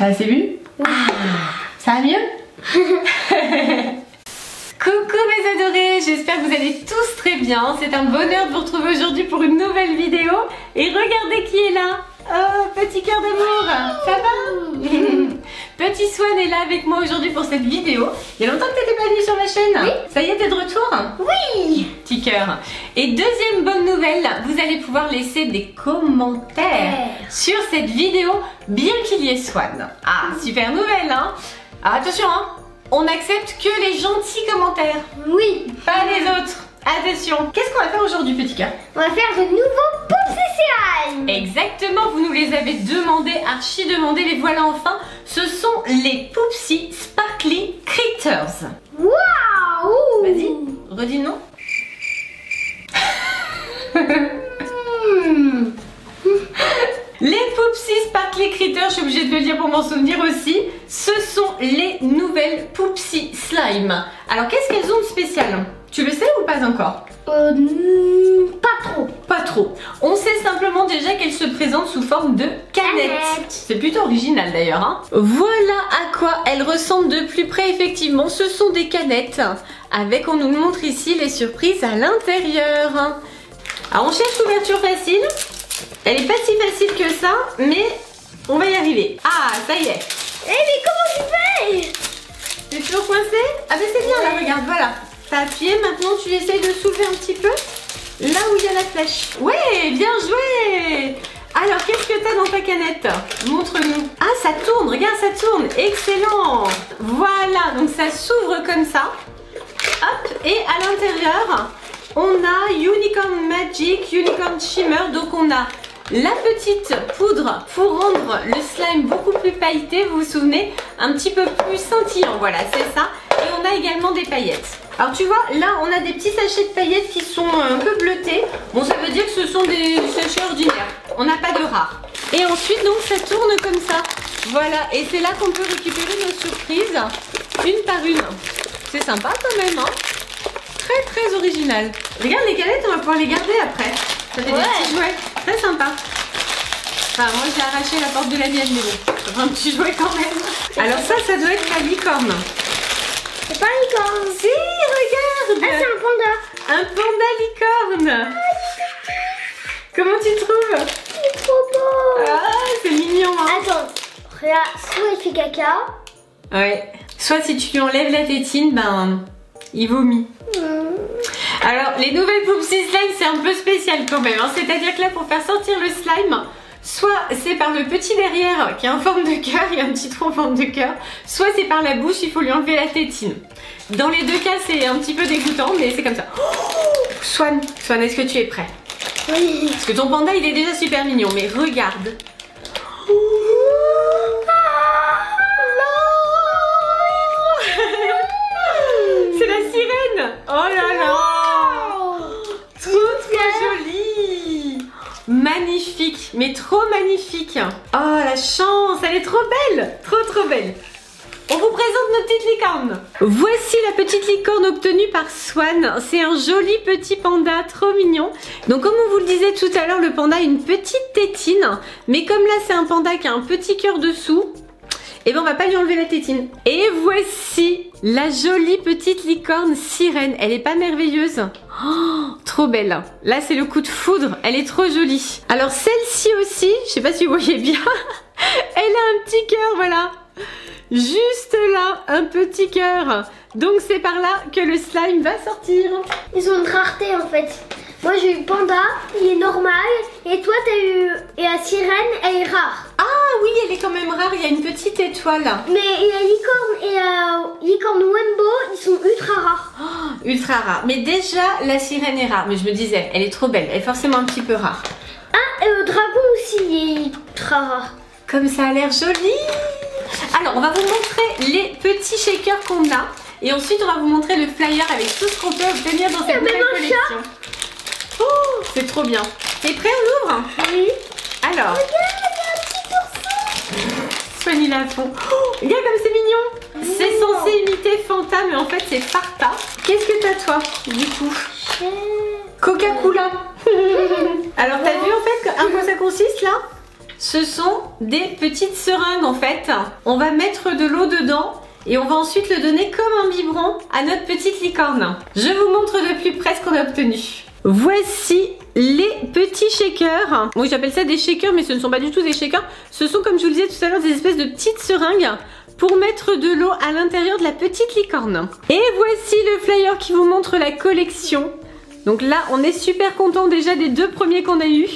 Ah, c'est vu? Ça va mieux? Coucou mes adorés, j'espère que vous allez tous très bien. C'est un bonheur de vous retrouver aujourd'hui pour une nouvelle vidéo. Et regardez qui est là. Oh, petit cœur d'amour, ça va? Petit Swan est là avec moi aujourd'hui pour cette vidéo. Il y a longtemps que tu n'étais pas venue sur ma chaîne. Oui. Ça y est, t'es de retour? Oui. Petit cœur. Et deuxième bonne nouvelle, vous allez pouvoir laisser des commentaires sur cette vidéo, bien qu'il y ait Swan. Ah, super nouvelle, hein? Alors attention, hein, on n'accepte que les gentils commentaires. Oui. Pas les autres. Attention. Qu'est-ce qu'on va faire aujourd'hui, petit cœur? On va faire de nouveaux Poupsy Slime. Exactement, vous nous les avez demandé, archi demandé, les voilà enfin. Ce sont les Poupsy Sparkly Critters. Waouh. Vas-y, redis le nom. Les Poupsy Sparkly Critters, je suis obligée de le dire pour m'en souvenir aussi, ce sont les nouvelles Poupsy Slime. Alors qu'est-ce qu'elles ont de spécial? Tu le sais ou pas encore? Pas trop. Pas trop. On sait simplement déjà qu'elles se présentent sous forme de canettes. C'est plutôt original d'ailleurs, hein. Voilà à quoi elles ressemblent de plus près effectivement. Ce sont des canettes avec, on nous montre ici les surprises à l'intérieur. Alors on cherche l'ouverture facile. Elle est pas si facile que ça, mais on va y arriver. Ah, ça y est. Eh mais comment tu fais? T'es toujours coincé? Ah mais c'est bien là, regarde, voilà. T'as appuyé, maintenant tu essayes de soulever un petit peu là où il y a la flèche. Ouais, bien joué. Alors, qu'est-ce que t'as dans ta canette? Montre-nous. Ah, ça tourne, regarde, ça tourne. Excellent. Voilà, donc ça s'ouvre comme ça. Hop, et à l'intérieur, on a Unicorn Magic, Unicorn Shimmer. Donc on a la petite poudre pour rendre le slime beaucoup plus pailleté, vous vous souvenez, un petit peu plus scintillant, voilà, c'est ça. Et on a également des paillettes. Alors tu vois, là on a des petits sachets de paillettes qui sont un peu bleutés. Bon, ça veut dire que ce sont des sachets ordinaires, on n'a pas de rares. Et ensuite donc ça tourne comme ça, voilà, et c'est là qu'on peut récupérer nos surprises, une par une. C'est sympa quand même, hein. Très très original. Regarde les canettes, on va pouvoir les garder après. Ça fait des petits jouets, très sympa. Enfin, moi j'ai arraché la porte de la mienne, mais bon, ça fait un petit jouet quand même. Alors ça doit être la licorne. C'est pas une licorne. Si, regarde. Ah, c'est un panda. Un panda licorne. Comment tu trouves? C'est trop beau. Ah, c'est mignon, hein. Attends, regarde, soit il fait caca. Ouais. Soit si tu lui enlèves la tétine, ben, il vomit. Alors, les nouvelles Poupsy Slime, c'est un peu spécial quand même, hein. C'est-à-dire que là, pour faire sortir le slime, soit c'est par le petit derrière qui est en forme de cœur, il y a un petit trou en forme de cœur, soit c'est par la bouche, il faut lui enlever la tétine. Dans les deux cas, c'est un petit peu dégoûtant, mais c'est comme ça. Oh, Swan, est-ce que tu es prêt? Oui. Parce que ton panda, il est déjà super mignon, mais regarde. C'est la sirène. Oh là là. Trop jolie. Magnifique, mais trop magnifique. Oh la chance, elle est trop belle. Trop belle. On vous présente notre petite licorne. Voici la petite licorne obtenue par Swan. C'est un joli petit panda, trop mignon. Donc comme on vous le disait tout à l'heure, le panda a une petite tétine. Mais comme là c'est un panda qui a un petit cœur dessous, et ben on va pas lui enlever la tétine. Et voici la jolie petite licorne sirène. Elle est pas merveilleuse? Oh, trop belle. Là c'est le coup de foudre, elle est trop jolie. Alors celle-ci aussi, je sais pas si vous voyez bien, elle a un petit cœur, voilà. Juste là, un petit cœur. Donc c'est par là que le slime va sortir. Ils ont une rareté en fait. Moi j'ai eu panda, il est normal. Et toi t'as eu... Et la sirène, elle est rare. Ah oui, elle est quand même rare, il y a une petite étoile. Mais la licorne et la licorne Wembo, ils sont ultra rares. Oh, ultra rare. Mais déjà, la sirène est rare. Mais je me disais, elle est trop belle. Elle est forcément un petit peu rare. Ah, et le dragon aussi, il est ultra rare. Comme ça a l'air joli. Alors, on va vous montrer les petits shakers qu'on a. Et ensuite, on va vous montrer le flyer avec tout ce qu'on peut obtenir dans cette nouvelle collection. Oh, c'est trop bien. T'es prêt, on ouvre? Oui. Alors. Regarde, il y a un petit ourson. Soigne la fond. Oh, regarde comme c'est mignon. C'est censé imiter Fanta, mais en fait, c'est Farta. Qu'est-ce que t'as, toi, du coup? Coca-Cola. Alors, t'as vu, en fait, à quoi ça consiste, là? Ce sont des petites seringues en fait. On va mettre de l'eau dedans et on va ensuite le donner comme un biberon à notre petite licorne. Je vous montre de plus près ce qu'on a obtenu. Voici les petits shakers. Moi j'appelle ça des shakers mais ce ne sont pas du tout des shakers. Ce sont, comme je vous le disais tout à l'heure, des espèces de petites seringues pour mettre de l'eau à l'intérieur de la petite licorne. Et voici le flyer qui vous montre la collection. Donc là on est super content déjà des 2 premiers qu'on a eu.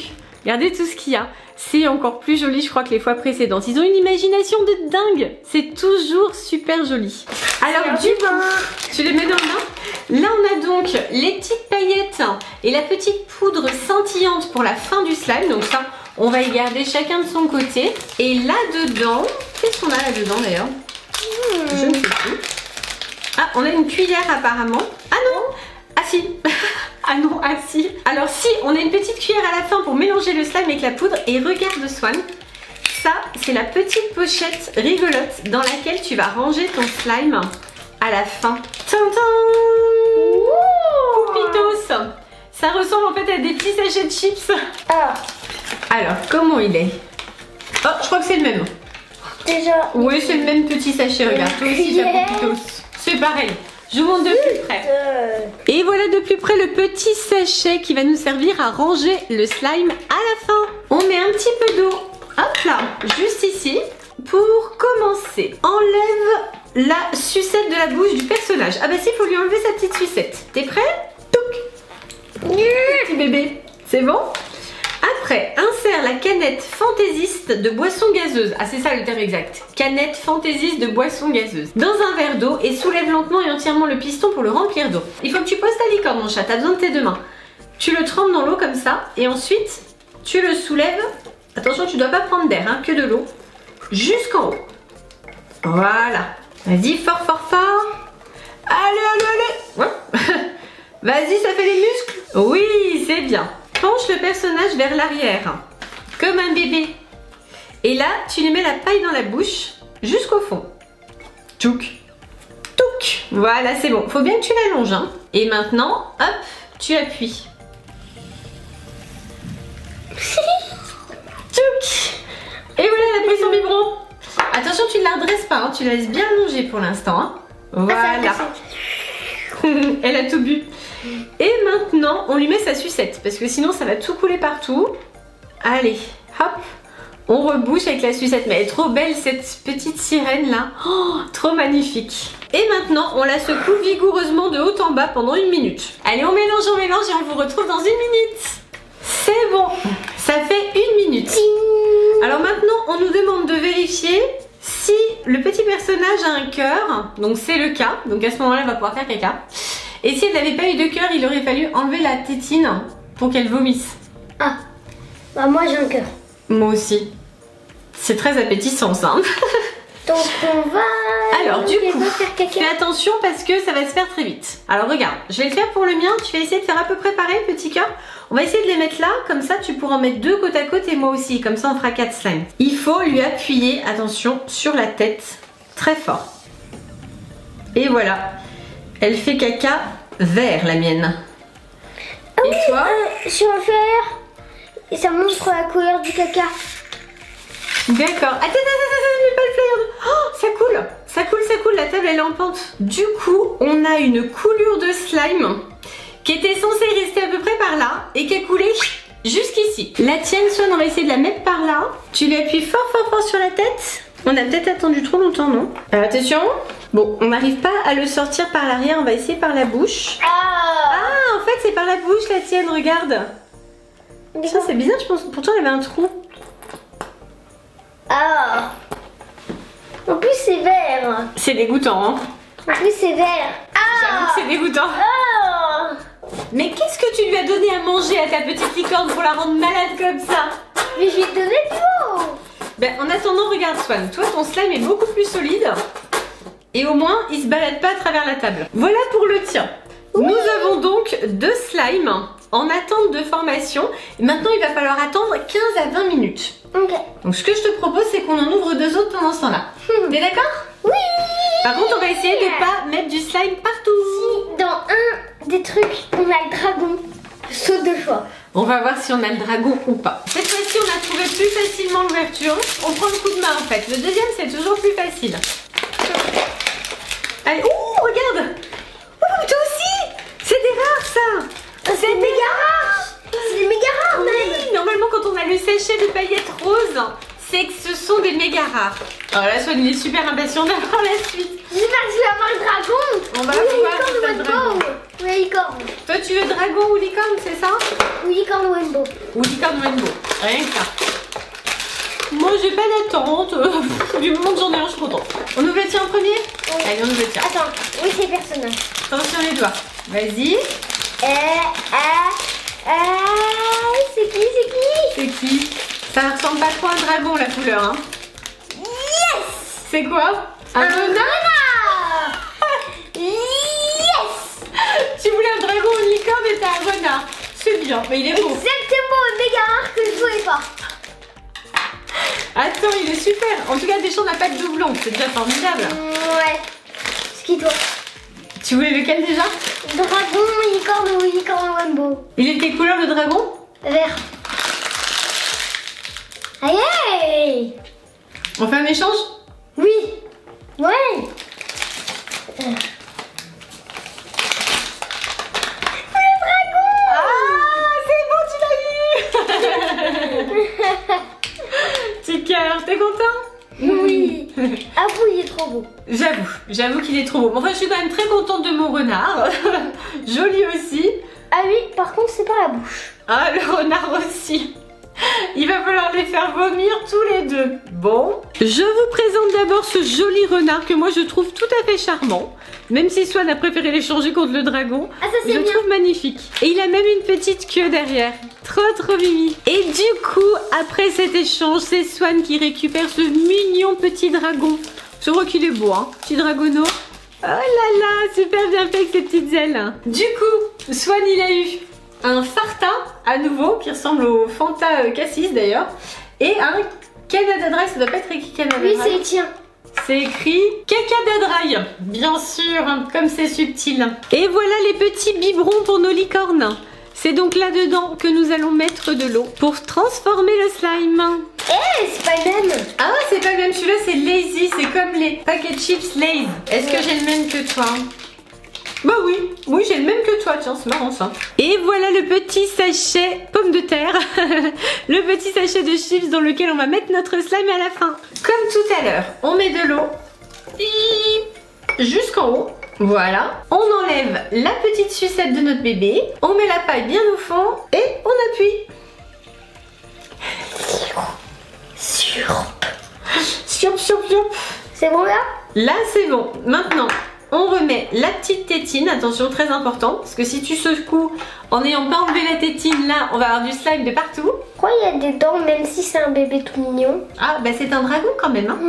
Regardez tout ce qu'il y a. C'est encore plus joli, je crois, que les fois précédentes. Ils ont une imagination de dingue. C'est toujours super joli. Alors du coup, tu les mets dans le bain. Là, on a donc les petites paillettes et la petite poudre scintillante pour la fin du slime. Donc ça, on va y garder chacun de son côté. Et là-dedans, qu'est-ce qu'on a là-dedans d'ailleurs? Je ne sais plus. Ah, on a une cuillère apparemment. Ah non! Ah si. Ah non, ah si. Alors si, on a une petite cuillère à la fin pour mélanger le slime avec la poudre. Et regarde Swan, ça c'est la petite pochette rigolote dans laquelle tu vas ranger ton slime à la fin. Tintin, Poupitos. Ça ressemble en fait à des petits sachets de chips. Alors, comment il est? Oh, je crois que c'est le même. Déjà. Oui, c'est le même petit sachet, regarde. Toi aussi, t'as Poupitos. C'est pareil. Je vous montre de plus près. Et voilà de plus près le petit sachet qui va nous servir à ranger le slime à la fin. On met un petit peu d'eau, hop là, juste ici. Pour commencer, enlève la sucette de la bouche du personnage. Ah bah si, il faut lui enlever sa petite sucette. T'es prêt? Touc. Petit bébé, c'est bon? Après, insère la canette fantaisiste de boisson gazeuse. Ah, c'est ça le terme exact. Canette fantaisiste de boisson gazeuse. Dans un verre d'eau et soulève lentement et entièrement le piston pour le remplir d'eau. Il faut que tu poses ta licorne, mon chat. T'as besoin de tes 2 mains. Tu le trempes dans l'eau comme ça et ensuite, tu le soulèves. Attention, tu dois pas prendre d'air, hein, que de l'eau. Jusqu'en haut. Voilà. Vas-y, fort, fort, fort. Allez, allez, allez. Ouais. Vas-y, ça fait les muscles. Oui, c'est bien. Penche le personnage vers l'arrière, comme un bébé. Et là, tu lui mets la paille dans la bouche, jusqu'au fond. Tchouk. Touc. Voilà, c'est bon. Faut bien que tu l'allonges. Hein. Et maintenant, hop, tu appuies. Tchouk. Et voilà, elle a pris son biberon. Attention, tu ne la redresses pas. Hein. Tu la laisses bien allongée pour l'instant. Hein. Voilà. Elle a tout bu. Et maintenant, on lui met sa sucette parce que sinon ça va tout couler partout. Allez, hop, on rebouche avec la sucette. Mais elle est trop belle cette petite sirène là. Oh, trop magnifique. Et maintenant, on la secoue vigoureusement de haut en bas pendant 1 minute. Allez, on mélange et on vous retrouve dans 1 minute. C'est bon, ça fait 1 minute. Alors maintenant, on nous demande de vérifier si le petit personnage a un cœur. Donc c'est le cas. Donc à ce moment-là, elle va pouvoir faire caca. Et si elle n'avait pas eu de cœur, il aurait fallu enlever la tétine pour qu'elle vomisse. Ah, bah moi j'ai un cœur. Moi aussi. C'est très appétissant ça. Donc on va... Alors du coup, faire caca. fais attention parce que ça va se faire très vite. Alors regarde, je vais le faire pour le mien. Tu vas essayer de faire à peu près pareil, petit cœur. On va essayer de les mettre là, comme ça tu pourras en mettre 2 côte à côte et moi aussi. Comme ça on fera 4 slimes. Il faut lui appuyer, attention, sur la tête très fort. Et voilà. Elle fait caca vert, la mienne. Ah et oui, toi sur le fer, et ça montre la couleur du caca. D'accord. Attends, mets pas le flyer. Oh, ça coule, la table elle est en pente. Du coup, on a une coulure de slime qui était censée rester à peu près par là et qui a coulé jusqu'ici. La tienne, Swan, on va essayer de la mettre par là. Tu lui appuies fort, fort, fort sur la tête. On a peut-être attendu trop longtemps, non? Attention. Bon, on n'arrive pas à le sortir par l'arrière, on va essayer par la bouche. Ah, en fait, c'est par la bouche la tienne, regarde. Ça, c'est bizarre, je pense. Pourtant, elle avait un trou. Ah. En plus, c'est vert. C'est dégoûtant, hein? En plus, c'est vert. J'avoue que c'est dégoûtant. Ah. Mais qu'est-ce que tu lui as donné à manger à ta petite licorne pour la rendre malade comme ça? Mais je vais te donner tout. Ben, en attendant, regarde Swan, toi ton slime est beaucoup plus solide et au moins il se balade pas à travers la table. Voilà pour le tien. Oui. Nous avons donc 2 slimes en attente de formation. Et maintenant il va falloir attendre 15 à 20 minutes. Ok. Donc ce que je te propose c'est qu'on en ouvre 2 autres pendant ce temps-là. T'es d'accord? Oui. Par contre on va essayer de pas mettre du slime partout. Si dans un des trucs on a le dragon, je saute 2 fois. On va voir si on a le dragon ou pas. Cette fois-ci, on a trouvé plus facilement l'ouverture. On prend le coup de main en fait. Le deuxième, c'est toujours plus facile. Allez, ouh, regarde. Ouh, toi aussi. C'est des rares ça. C'est méga rare. C'est des méga rares même. Oui, normalement quand on a le sachet de paillettes roses, c'est que ce sont des méga rares. Alors là, Swan, il est super impatient d'avoir la suite. J'espère que je vais avoir le dragon. On va voir si t'as le dragon. Ou licorne. Toi, tu veux dragon ou licorne, c'est ça? Ou licorne rainbow. Ou licorne rainbow. Rien que ça. Moi, j'ai pas d'attente. Du moment que j'en ai un, je suis contente. On ouvre le tien en premier? Oui. Allez, on ouvre le tien. Attends, oui, c'est personnage. Attention les doigts. Vas-y. C'est qui? C'est qui? C'est qui? Ça ressemble pas trop à un dragon, la couleur, hein? Yes! C'est quoi? Un renard? Yes! Tu voulais un dragon ou une licorne et t'as un renard. C'est bien, mais il est beau. Exactement, le méga rare que je voulais pas. Attends, il est super. En tout cas, Deschamps n'a pas de doublon. C'est déjà formidable. Ouais. Ce qui doit. Tu voulais lequel déjà? Dragon, licorne ou licorne rainbow. Il est de quelle couleur le dragon? Vert. Allez! On fait un échange? Oui. Ouais. Petit cœur, t'es content? Oui. Ah vous, il est trop beau. J'avoue qu'il est trop beau. Mais enfin, je suis quand même très contente de mon renard. Joli aussi. Ah oui, par contre, c'est pas la bouche. Ah, le renard aussi. Il va falloir les faire vomir tous les deux. Bon, je vous présente d'abord ce joli renard que moi je trouve tout à fait charmant. Même si Swan a préféré l'échanger contre le dragon. Ah, ça c'est je bien. trouve magnifique. Et il a même une petite queue derrière. Trop mimi. Et du coup, après cet échange, c'est Swan qui récupère ce mignon petit dragon. Je vois qu'il est beau, hein. Petit dragonneau. Oh là là, super bien fait avec ses petites ailes. Du coup, Swan il a eu un fartin à nouveau qui ressemble au Fanta Cassis d'ailleurs. Et un Canada Dry, ça doit pas être écrit Canada Dry. Oui, c'est le tien. C'est écrit Cacadadry, bien sûr, comme c'est subtil. Et voilà les petits biberons pour nos licornes. C'est donc là-dedans que nous allons mettre de l'eau pour transformer le slime. Eh, c'est pas le même. Ah, c'est pas le même, celui-là c'est Lazy, c'est comme les paquets chips Lay's. Est-ce que j'ai le même que toi? Bah oui, j'ai le même que toi, tiens, c'est marrant ça. Et voilà le petit sachet pomme de terre, le petit sachet de chips dans lequel on va mettre notre slime à la fin. Comme tout à l'heure, on met de l'eau jusqu'en haut, voilà. On enlève la petite sucette de notre bébé, on met la paille bien au fond et on appuie. Sioup. C'est bon là? Là c'est bon, maintenant on remet la petite tétine, attention très important, parce que si tu secoues en n'ayant pas enlevé la tétine là, on va avoir du slime de partout. Pourquoi il y a des dents même si c'est un bébé tout mignon? Ah bah c'est un dragon quand même hein.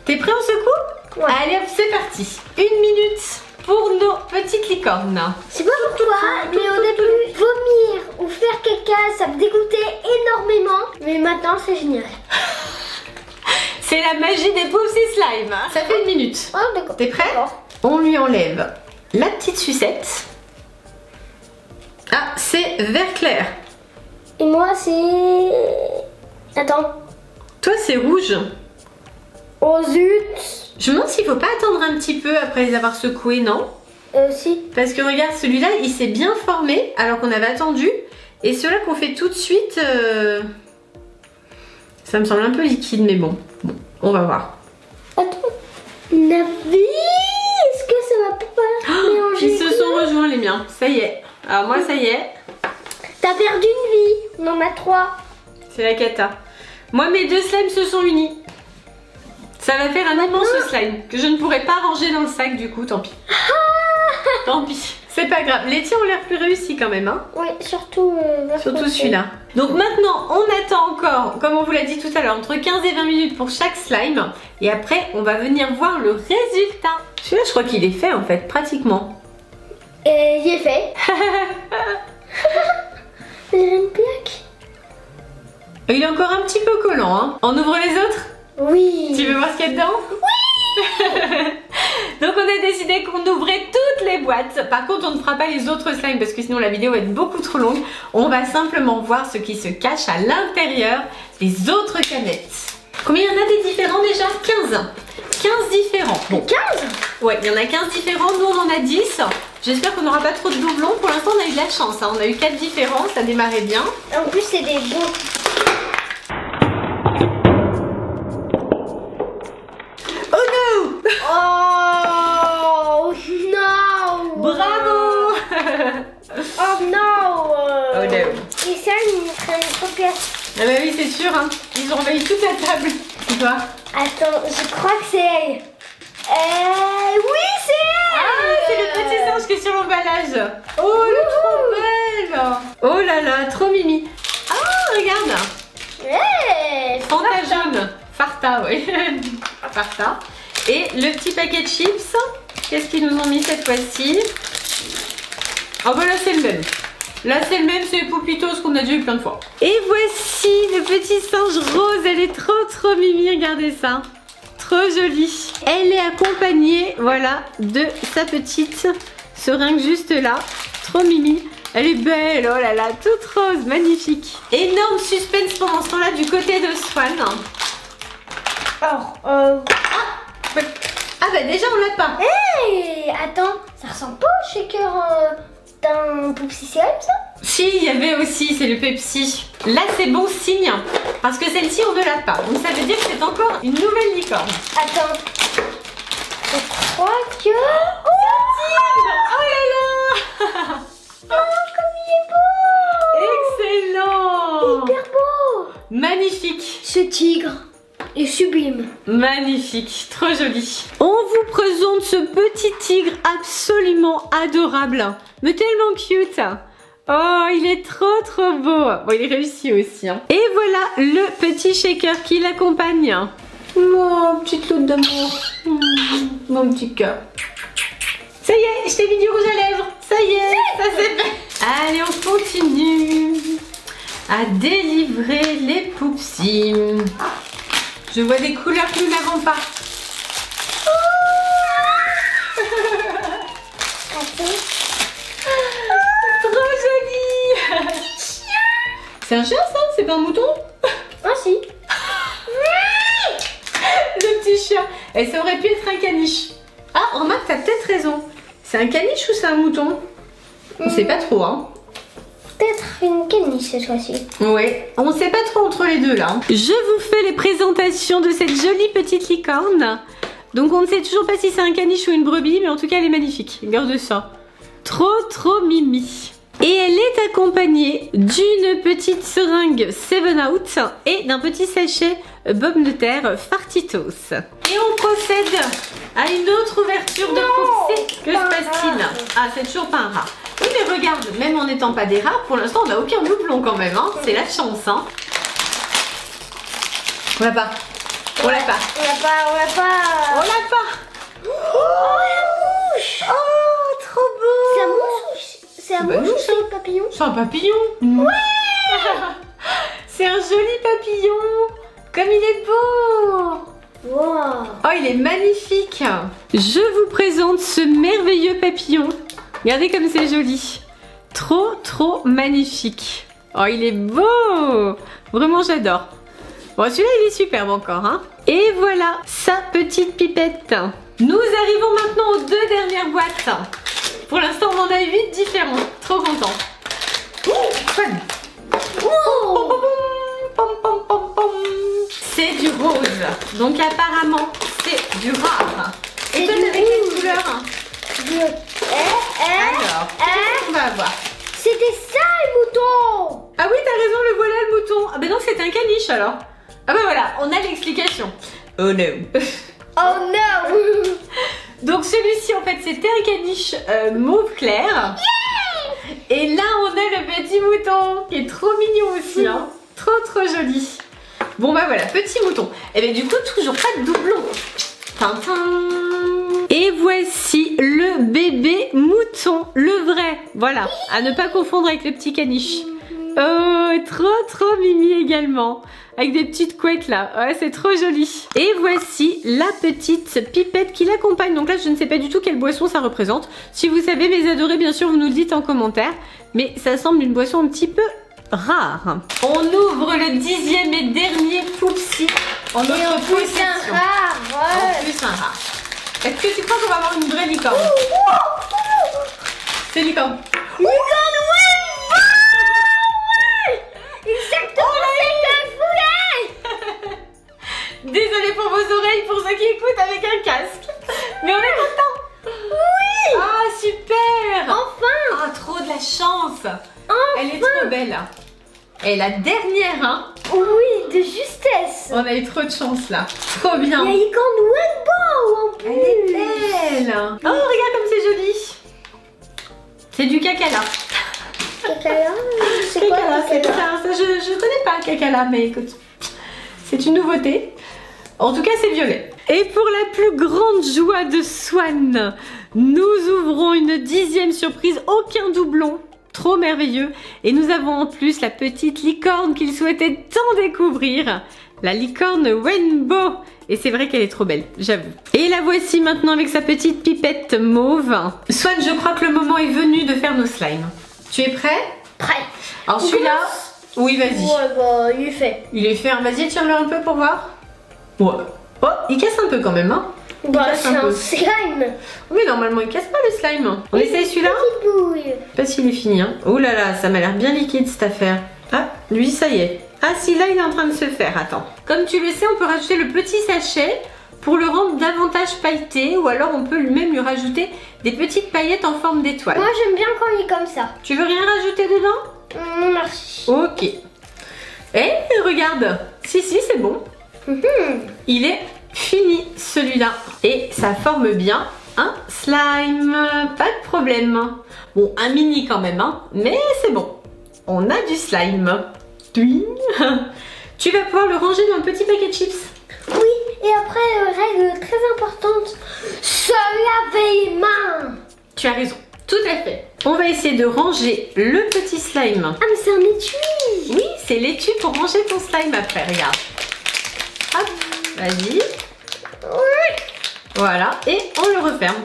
T'es prêt, on secoue? Ouais. Allez hop, c'est parti. 1 minute pour nos petites licornes. Je sais pas pourquoi, mais au début, vomir ou faire caca, ça me dégoûtait énormément. Mais maintenant, c'est génial. C'est la magie des pauvres slimes. Ça fait 1 minute. Oh, d'accord. T'es prêt? On lui enlève la petite sucette. Ah, c'est vert clair. Et moi, c'est... Attends. Toi, c'est rouge. Oh zut. Je me demande s'il faut pas attendre un petit peu après les avoir secoués, non? Si. Parce que regarde, celui-là, il s'est bien formé alors qu'on avait attendu. Et ceux-là qu'on fait tout de suite, ça me semble un peu liquide, mais bon, on va voir. Attends. Navi, est-ce que ça va pas mélanger? Ils se sont rejoints les miens, ça y est. Alors moi, ça y est. T'as perdu une vie. On en a 3. C'est la cata. Moi, mes 2 slimes se sont unis. Ça va faire un immense slime que je ne pourrai pas ranger dans le sac du coup, tant pis. Tant pis. C'est pas grave. Les tiens ont l'air plus réussis quand même, hein. Oui, surtout Surtout celui-là. Donc maintenant, on attend encore, comme on vous l'a dit tout à l'heure, entre 15 et 20 minutes pour chaque slime. Et après, on va venir voir le résultat. Celui-là, je crois qu'il est fait en fait, pratiquement. Et il est fait. Il y a une plaque. Il est encore un petit peu collant, hein. On ouvre les autres? Oui. Tu veux voir ce qu'il y a dedans? Oui. Donc on a décidé qu'on ouvrait toutes les boîtes. Par contre on ne fera pas les autres slimes parce que sinon la vidéo va être beaucoup trop longue. On va simplement voir ce qui se cache à l'intérieur des autres canettes. Combien il y en a des différents déjà? 15. 15 différents. Bon. 15? Ouais, il y en a 15 différents, nous on en a 10. J'espère qu'on n'aura pas trop de doublons. Pour l'instant on a eu de la chance, hein. On a eu 4 différents, ça démarrait bien. En plus c'est des beaux. Oh no! Oh non! Bravo! Oh non! Oh no! Et ça, il me ferait trop pire. Ah bah oui c'est sûr, hein. Ils ont envahi toute la table. C'est toi? Attends, je crois que c'est elle. Oui, c'est elle! Ah, c'est le petit singe qui est sur l'emballage. Oh, elle est trop belle. Oh là là, trop mimi. Ah, regarde. Hey, Fanta jaune. Farta, oui. Farta. Et le petit paquet de chips. Qu'est-ce qu'ils nous ont mis cette fois-ci? Oh bah là, c'est le même. Là, c'est le même, c'est les Poupitos qu'on a déjà eu plein de fois. Et voici le petit singe rose. Elle est trop mimi, regardez ça. Trop jolie. Elle est accompagnée, voilà, de sa petite seringue juste là. Trop mimi. Elle est belle, oh là là, toute rose, magnifique. Énorme suspense pendant ce temps-là du côté de Swan. Ah bah déjà on l'a pas. Hey, attends, ça ressemble pas au shaker d'un Poupsi Serum, ça? Si, il y avait aussi, c'est le Pepsi. Là c'est bon signe, parce que celle-ci on ne l'a pas. Donc ça veut dire que c'est encore une nouvelle licorne. Attends, je crois que... Oh là là. Oh, comme il est beau! Excellent. Hyper beau! Magnifique. Ce tigre est sublime. Magnifique, trop joli. On vous présente ce petit tigre absolument adorable, mais tellement cute. Oh, il est trop beau. Bon, il est réussi aussi, hein. Et voilà le petit shaker qui l'accompagne. Oh, petite loupe d'amour. Mon petit cœur. Ça y est, je t'ai mis du rouge à lèvres. Ça y est, ça c'est fait. Allez, on continue à délivrer les Poupsi. Je vois des couleurs que nous n'avons pas. Trop joli. C'est un chien ça? C'est pas un mouton? Ah si. Le petit chien. Et ça aurait pu être un caniche. Ah, remarque, t'as peut-être raison. C'est un caniche ou c'est un mouton? On sait pas trop, hein. Peut-être une caniche cette fois-ci. Ouais, on sait pas trop entre les deux là. Je vous fais les présentations de cette jolie petite licorne. Donc on ne sait toujours pas si c'est un caniche ou une brebis, mais en tout cas elle est magnifique. Regarde ça. Trop mimi. Et elle est accompagnée d'une petite seringue 7-Out et d'un petit sachet Bombe de terre Fartitos. Et on procède à une autre ouverture de Poupsi. Que se passe-t-il? Ah, c'est toujours pas un rat. Oui, mais regarde, même en n'étant pas des rats, pour l'instant on n'a aucun doublon quand même, hein. C'est la chance, hein. On l'a pas. On l'a pas. On l'a pas. On l'a pas. Oh, la mouche! Oh, trop beau. C'est un mouche? C'est un mouche ou c'est un papillon? C'est un papillon. Ouais. C'est un joli papillon. Comme il est beau. Wow. Oh, il est magnifique. Je vous présente ce merveilleux papillon. Regardez comme c'est joli. Trop magnifique. Oh, il est beau. Vraiment, j'adore. Bon, celui-là, il est superbe encore, hein. Et voilà, sa petite pipette. Nous arrivons maintenant aux deux dernières boîtes. Pour l'instant, on en a 8 différents. Trop content. Fun. C'est du rose. Donc apparemment, c'est du rare. Et toi, avec quelle couleur? Alors, qu'est-ce qu'on va avoir? C'était ça le mouton! Ah oui, t'as raison, le voilà le mouton. Ah ben non, c'est un caniche alors. Ah ben voilà, on a l'explication. Oh no. Oh no. Donc celui-ci en fait c'était un caniche mauve clair. Yeah. Et là on a le petit mouton qui est trop mignon aussi, hein. Trop joli. Bon bah voilà, petit mouton. Et bien du coup toujours pas de doublon. Tintin. Et voici le bébé mouton, le vrai. Voilà, à ne pas confondre avec le petit caniche. Oh, trop mimi également. Avec des petites couettes là. Ouais, c'est trop joli. Et voici la petite pipette qui l'accompagne. Donc là, je ne sais pas du tout quelle boisson ça représente. Si vous savez, mes adorés, bien sûr, vous nous le dites en commentaire. Mais ça semble une boisson un petit peu rare. On ouvre le 10e et dernier Poupsi en notre possession. Un rare, ouais. En plus un rare. Est-ce que tu crois qu'on va avoir une vraie licorne? C'est licorne. Licorne, ouais. Exactement, c'est un poulet. Désolée pour vos oreilles, pour ceux qui écoutent avec un casque. Mais on est content. Oui. Ah, super. Enfin. Ah, trop de la chance. Enfin. Elle est trop belle. Et la dernière, hein. Oui, de justesse. On a eu trop de chance là. Trop bien. La licorne Rainbow en plus. Elle est belle. Oh, regarde comme c'est joli. C'est du cacala. Cacala, c'est quoi Cacala, c'est cacala? ça. Je connais pas cacala, mais écoute, c'est une nouveauté. En tout cas, c'est violet. Et pour la plus grande joie de Swan, nous ouvrons une 10e surprise, aucun doublon. Trop merveilleux. Et nous avons en plus la petite licorne qu'il souhaitait tant découvrir. La licorne Rainbow. Et c'est vrai qu'elle est trop belle, j'avoue. Et la voici maintenant avec sa petite pipette mauve. Swan, je crois que le moment est venu de faire nos slimes. Tu es prêt? Prêt. Alors celui-là, oui, vas-y. Ouais, bah, il est fait. Il est fait. Vas-y, tire-le un peu pour voir. Ouais. Oh, il casse un peu quand même, hein. Bah, c'est un slime. Oui, normalement, il casse pas le slime. On essaye celui-là? Petite bouille. Je sais pas s'il est fini, hein. Oh là là, ça m'a l'air bien liquide cette affaire. Ah, lui, ça y est. Ah si, là, il est en train de se faire. Attends. Comme tu le sais, on peut rajouter le petit sachet pour le rendre davantage pailleté, ou alors on peut même lui rajouter des petites paillettes en forme d'étoile. Moi, j'aime bien quand il est comme ça. Tu veux rien rajouter dedans? Non, merci. Ok. Et regarde. Si, c'est bon. Il est fini celui-là. Et ça forme bien un slime. Pas de problème. Bon, un mini quand même, hein. Mais c'est bon. On a du slime. Oui. Tu vas pouvoir le ranger dans le petit paquet de chips. Oui, et après, règle très importante, se laver les mains. Tu as raison. Tout à fait. On va essayer de ranger le petit slime. Ah, mais c'est un étui. Oui, c'est l'étui pour ranger ton slime après. Regarde. Hop, vas-y. Oui. Voilà, et on le referme.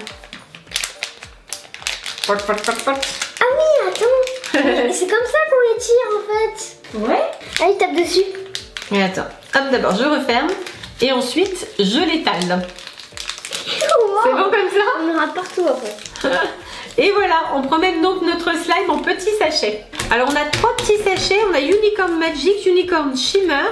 Ah oui, attends. C'est comme ça qu'on les tire en fait. Ouais. Allez, tape dessus. Et attends. Hop, d'abord je referme. Et ensuite, je l'étale. Wow. C'est bon comme ça? On en aura partout après. Et voilà, on promène donc notre slime en petits sachets. Alors on a 3 petits sachets. On a Unicorn Magic, Unicorn Shimmer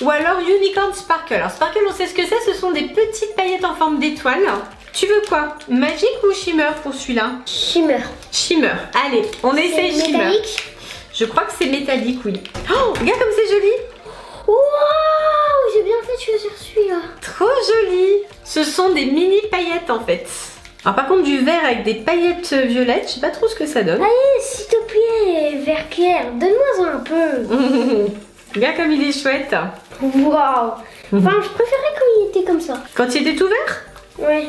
ou alors Unicorn Sparkle. Alors Sparkle, on sait ce que c'est, ce sont des petites paillettes en forme d'étoile. Tu veux quoi? Magic ou Shimmer pour celui-là? Shimmer. Shimmer. Allez, on essaye Shimmer. Métallique. Je crois que c'est métallique, oui. Oh, regarde comme c'est joli. Waouh, j'ai bien fait de choisir celui-là. Trop joli. Ce sont des mini paillettes en fait. Alors par contre du vert avec des paillettes violettes, je sais pas trop ce que ça donne. Allez, s'il te plaît, vert clair, donne-moi un peu. Regarde comme il est chouette. Waouh. Enfin, je préférais quand il était comme ça. Quand il était tout vert? Ouais.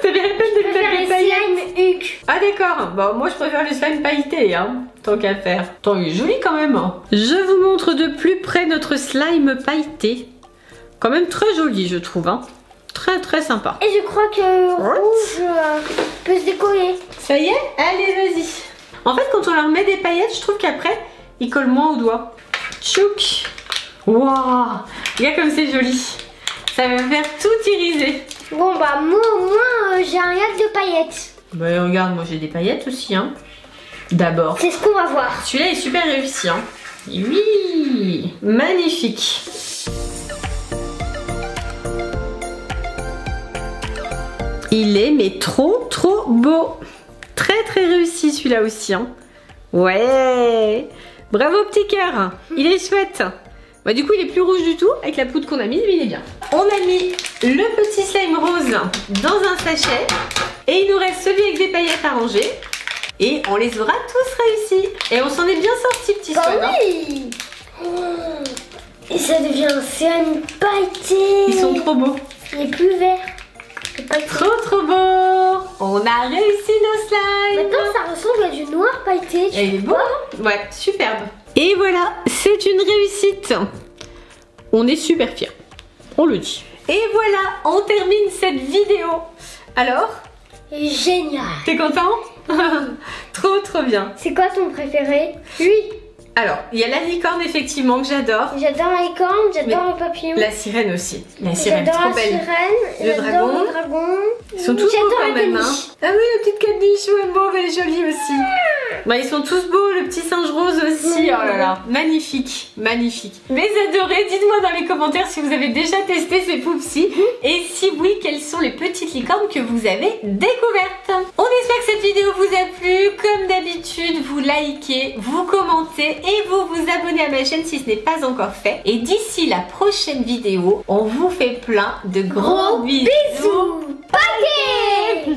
T'as bien la peine de Je préfère mettre des les paillettes. slime Huck. Ah d'accord, bon moi je préfère les slime pailletés, hein, tant qu'à faire. Tant il est joli quand même. Je vous montre de plus près notre slime pailleté. Quand même très joli je trouve, hein. Très sympa. Et je crois que rouge peut se décoller. Ça y est? Allez vas-y. En fait quand on leur met des paillettes, je trouve qu'après il colle moins aux doigts. Tchouk. Waouh. Regarde comme c'est joli. Ça va faire tout iriser. Bon bah moi au moins j'ai un lac de paillettes. Bah regarde, moi j'ai des paillettes aussi, hein. D'abord. C'est ce qu'on va voir. Celui-là est super réussi, hein. Oui, magnifique. Il est mais trop beau. Très réussi celui-là aussi, hein. Ouais. Bravo petit cœur. Il est chouette. Bah du coup il est plus rouge du tout. Avec la poudre qu'on a mise, lui il est bien. On a mis le petit slime rose dans un sachet. Et il nous reste celui avec des paillettes à ranger. Et on les aura tous réussis. Et on s'en est bien sorti petit Bah Swan. oui. Et ça devient un slime pailleté. Ils sont trop beaux. Il est plus vert. C'est pas Trop beaux. on a réussi nos slimes. Maintenant, ça ressemble à du noir pailleté. Il est beau, hein? Ouais, superbe. Et voilà, c'est une réussite. On est super fiers, on le dit. Et voilà, on termine cette vidéo. Alors, génial. t'es content? Trop trop bien. C'est quoi ton préféré? Lui. Alors, il y a la licorne effectivement que j'adore. J'adore la licorne, j'adore le papillon. La sirène aussi. La sirène, trop la belle. Sirène, Le dragon. le dragon. Ils sont tous beaux quand même. Hein. Ah oui, la petite caniche, ouais, beau, elle est jolie aussi. Bah, ils sont tous beaux, le petit singe rose aussi. Oh là là, magnifique, magnifique. Mais adorés, dites-moi dans les commentaires si vous avez déjà testé ces Poupsi. Et si oui, quelles sont les petites licornes que vous avez découvertes. On espère que cette vidéo vous a plu. Comme d'habitude, vous likez, vous commentez et vous vous abonnez à ma chaîne si ce n'est pas encore fait. Et d'ici la prochaine vidéo, on vous fait plein de gros bisous. Paquet.